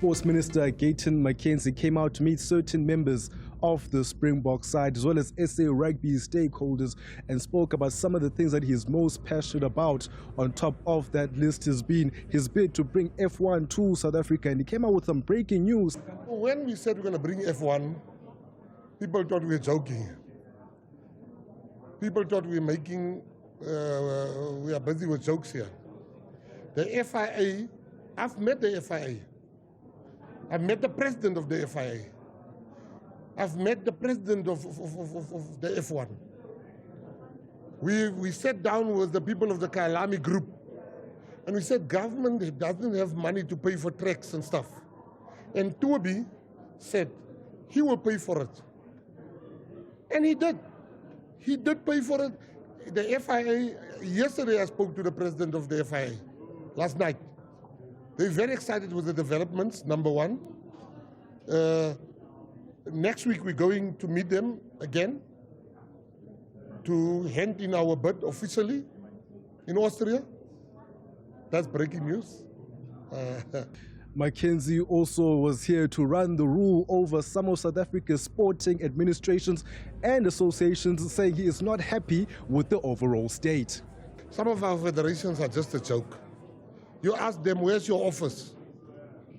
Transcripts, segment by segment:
Sports Minister Gayton McKenzie came out to meet certain members of the Springbok side as well as SA Rugby stakeholders and spoke about some of the things that he is most passionate about. On top of that list has been his bid to bring F1 to South Africa, and he came out with some breaking news. When we said we're going to bring F1, people thought we were joking. People thought we are busy with jokes here. The FIA, I've met the FIA. I've met the president of the FIA. I've met the president of the F1. We sat down with the people of the Kailami group and we said government doesn't have money to pay for tracks and stuff. And Toby said he will pay for it. And he did. He did pay for it. The FIA, yesterday I spoke to the president of the FIA, last night. They're very excited with the developments, number one. Next week we're going to meet them again to hand in our bid officially in Austria. That's breaking news. McKenzie also was here to run the rule over some of South Africa's sporting administrations and associations, saying he is not happy with the overall state. Some of our federations are just a joke. You ask them, where's your office?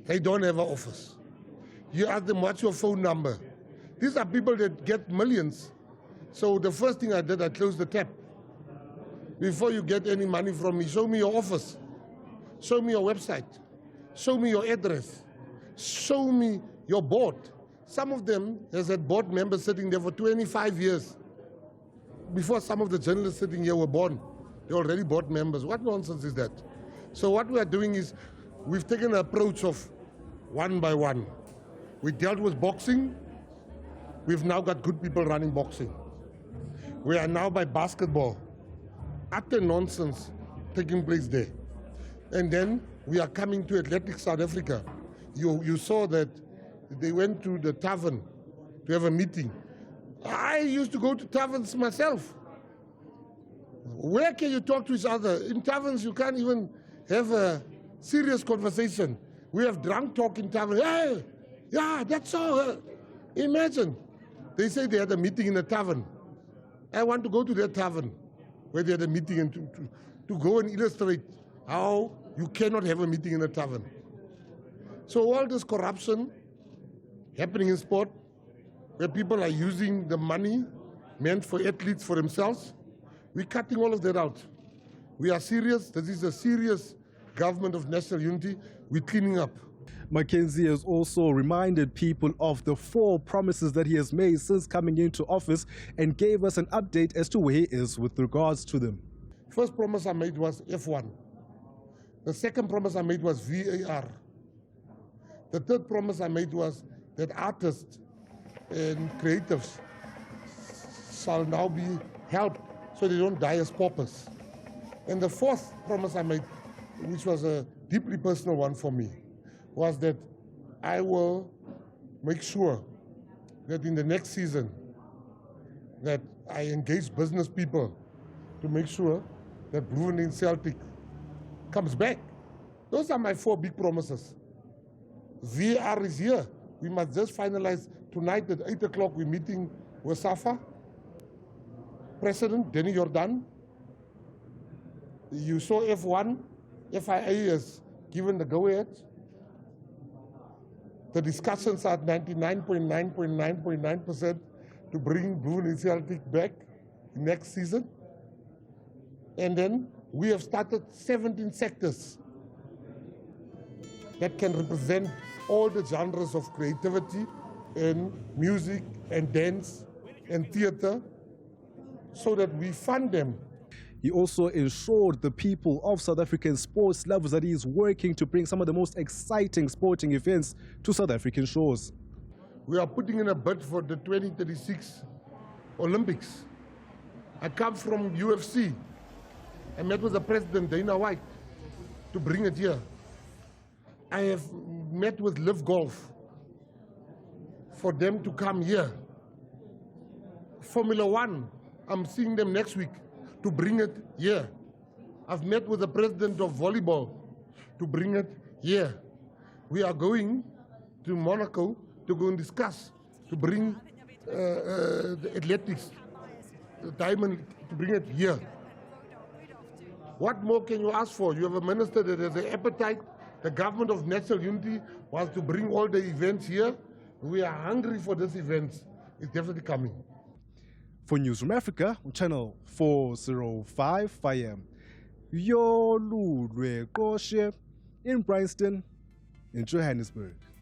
They don't have an office. You ask them, what's your phone number? These are people that get millions. So the first thing I did, I closed the tap. Before you get any money from me, show me your office. Show me your website. Show me your address. Show me your board. Some of them has had board members sitting there for 25 years. Before some of the journalists sitting here were born, they're already board members. What nonsense is that? So what we are doing is we've taken an approach of one by one. We dealt with boxing. We've now got good people running boxing. We are now by basketball. Utter nonsense taking place there. And then we are coming to Athletics South Africa. You saw that they went to the tavern to have a meeting. I used to go to taverns myself. Where can you talk to each other? In taverns, you can't even have a serious conversation. We have drunk talk in taverns. Hey, yeah, that's all. Imagine. They say they had a meeting in a tavern. I want to go to their tavern where they had a meeting and to go and illustrate how you cannot have a meeting in a tavern. So all this corruption happening in sport, where people are using the money meant for athletes for themselves, we're cutting all of that out. We are serious. This is a serious government of national unity. We're cleaning up. McKenzie has also reminded people of the 4 promises that he has made since coming into office and gave us an update as to where he is with regards to them. First promise I made was F1. The second promise I made was VAR. The third promise I made was that artists and creatives shall now be helped so they don't die as paupers. And the fourth promise I made, which was a deeply personal one for me, was that I will make sure that in the next season that I engage business people to make sure that Bloemfontein Celtic comes back. Those are my 4 big promises. VR is here. We must just finalize tonight at 8 o'clock. We're meeting with SAFA, President Denny Jordan. You saw F1. FIA has given the go-ahead. The discussions are at 99.9% to bring Bloemfontein Celtic back next season. And then we have started 17 sectors that can represent all the genres of creativity and music and dance and theater so that we fund them. He also ensured the people of South African sports lovers that he is working to bring some of the most exciting sporting events to South African shores. We are putting in a bid for the 2036 Olympics. I come from UFC. I met with the president, Dana White, to bring it here. I have met with Live Golf for them to come here. Formula One, I'm seeing them next week to bring it here. I've met with the president of volleyball to bring it here. We are going to Monaco to go and discuss, to bring the athletics, the diamond, to bring it here. What more can you ask for? You have a minister that has an appetite. The government of national unity wants to bring all the events here. We are hungry for this event. It's definitely coming. For Newzroom Afrika, on channel 405, I am Yolulwe Qoshe in Bryanston, in Johannesburg.